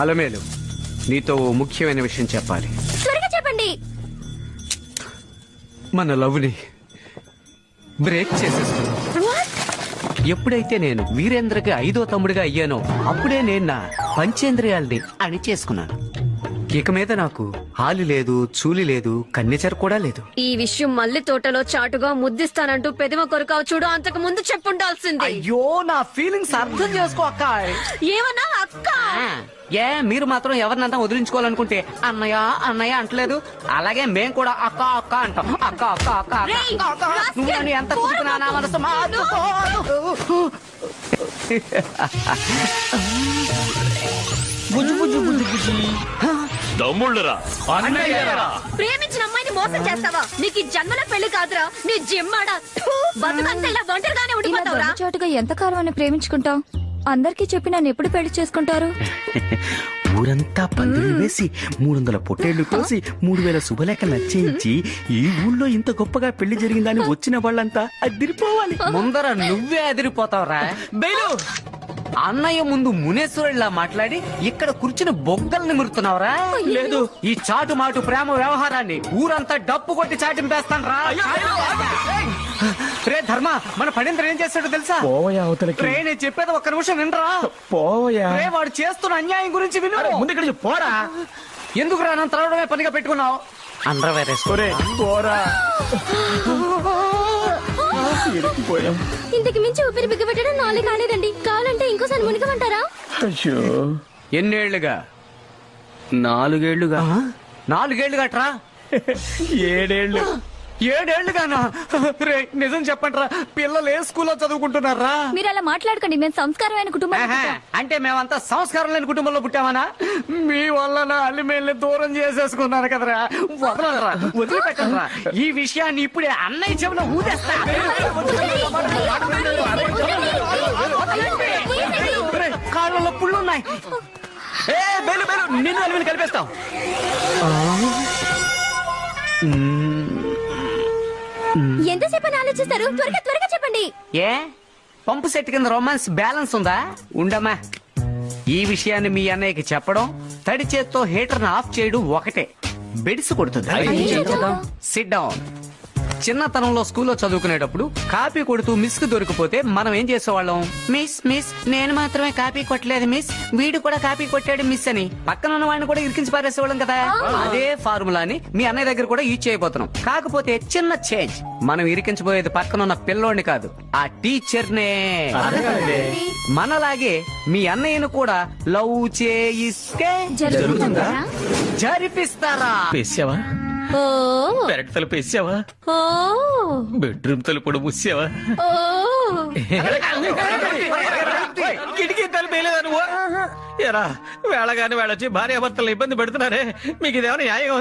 అలమేలు, నీతో ఓ ముఖ్యమైన విషయం చెప్పాలి. త్వరగా చెప్పండి. మన లవ్ని బ్రేక్ చేసేసుకున్నాం. ఎప్పుడైతే నేను వీరేంద్రకి 5వ తమ్ముడిగా అయ్యానో అప్పుడే నేను నా పంచేంద్రియాల్ని అణిచేసుకున్నాను. ఇక మీద నాకు హాలి లేదు, చూలి లేదు, కన్నెచర కూడా లేదు. ఈ విషయం మల్లి తోటలో చాటుగా ముద్దిస్తానంటూ పెదవ కొరకావు చూడు, అంతకు ముందు చెప్పుండాల్సింది. అయ్యో, నా ఫీలింగ్స్ అర్థం చేసుకో అక్క. ఏమన్నా అక్క? ఏ మీరు మాత్రం ఎవరినంతా వదిలించుకోవాలనుకుంటే అన్నయ్య అన్నయ్య అంటలేదు. అలాగే మేం కూడా అక్క అక్క అంటాం. అక్క అక్క అక్క అక్క, రేయ్, అక్క, అక్క. రాస్కెల్, నువ్వు నన్ను ఎంత కుదిపినా నా మనసు మార్చుకోదు. బుజ్జు బుజ్జు బుజ్జు బుజ్జి తమ్ముళ్ళరా, అన్నయ్యరా. ప్రేమించిన అమ్మాయిని మోసం చేస్తావా? నీకు ఈ జన్మల పెళ్లి కాదురా, నీ జిమ్మాడా. బతుకంతా ఇలా ఒంటరిగానే ఉండిపోతావురా. చాటుగా ఎంతకాలం అని ప్రేమించుకుంటాం? అందరికీ చెప్పి నన్ను ఎప్పుడు పెళ్లి చేసుకుంటారు? ఊరంతా పందిళ్ళు వేసి 300 పొట్టేళ్లు కోసి 3000 శుభలేఖలు నచ్చేయించి ఈ ఊళ్ళో ఇంత గొప్పగా పెళ్లి జరిగిందని వచ్చిన వాళ్ళంతా అదిరిపోవాలి. ముందర నువ్వే అదిరిపోతావురా. బయలు అన్నయ్య ముందు మునేశ్వరుడిలా మాట్లాడి ఇక్కడ కూర్చుని బొగ్గల్ని మురుతున్నావురా. లేదు. ఈ చాటు మాటు ప్రేమ వ్యవహారాన్ని ఊరంతా డప్పు కొట్టి చాటింపేస్తాను రా. రే ధర్మ, మన పడింద్ర ఏం చేస్తాడో తెలుసా? పోవయా అవతలకి. రే, నేను చెప్పేది ఒక్క నిమిషం వినరా. పోవయా. రే, వాడు చేస్తున్న అన్యాయం గురించి విను. ముందు ఇక్కడ పోరా. ఎందుకు రా నన్ను తరవడమే పనిగా పెట్టుకున్నావు? అండర్వేర్ వేసుకోరే. పోరా. పోయాం. ఇంతకు మించి ఊపిరి బిగ్గబెట్టడం నాలుగు కాలేదండి. కావాలంటే ఇంకోసారి మునిగమంటారా? అయ్యో, ఎన్నేళ్లుగా? 4 ఏళ్లుగా. 4 ఏళ్లుగా ట్రా. 7 ఏళ్లు. 7 ఏళ్లుగానా? రే, నిజం చెప్పండిరా, పిల్లలు ఏ స్కూల్లో చదువుకుంటున్నారా? మీరు అలా మాట్లాడకండి. మేము సంస్కారమైన కుటుంబం. అంటే మేమంతా సంస్కారం లేని కుటుంబంలో పుట్టామనా? మీ వల్ల నా అల్లిమేల్ని దూరం చేసేసుకున్నాను కదరా. వదలరా, వదిలిపెట్టరా. ఈ విషయాన్ని ఇప్పుడే అన్నయ్య చెవిలో ఊదేస్తా. రే, కాళ్ళలో పుళ్ళున్నాయి. ఏ బెలు బెలు, నిన్ను అలివిని కలిపేస్తాం. ఎంతసేపు అని ఆలోచిస్తారు? త్వరగా త్వరగా చెప్పండి. ఏ పంపు సెట్ కింద రొమాన్స్ బ్యాలెన్స్ ఉందా? ఉండమ్మా. ఈ విషయాన్ని మీ అన్నయ్యకి చెప్పడం, తడి చేత్తో హీటర్ ఆఫ్ చేయడం ఒకటే. బెడిసి కొడుతుంది. SIT down. చిన్నతనంలో స్కూల్లో చదువుకునేటప్పుడు కాపీ కొడుతూ మిస్ కు దొరికిపోతే మనం ఏం చేసేవాళ్ళం? మిస్ మిస్, నేను మాత్రమే కాపీ కొట్టలేదు మిస్, వీడు కూడా కాపీ కొట్టాడు మిస్ అని పక్కన ఉన్న వాడిని కూడా ఇరికించి పారేసేవాళ్ళం కదా. అదే ఫార్ములాని మీ అన్నయ్య దగ్గర కూడా యూజ్ చేయబోతున్నాం. కాకపోతే చిన్న చేంజ్. మనం ఇరికించబోయేది పక్కన ఉన్న పిల్లోడిని కాదు, ఆ టీచర్ నే. మనలాగే మీ అన్నయ్యను కూడా లవ్ చేయిస్తే జరుగుతుందా? జరిపిస్తారా? వేసావా? ఓ పెరట్ తలుపు వేసావా? ఓ బెడ్రూమ్ తలుపు కూడా మూసావా? ఓ కిటికీ తలుపు వేయలేదా నువ్వు? ఎరా, వేళగాని వేళొచ్చి భార్యాభర్తలు ఇబ్బంది పెడుతున్నారే, మీకు ఇదేమైనా న్యాయంగా ఉందా?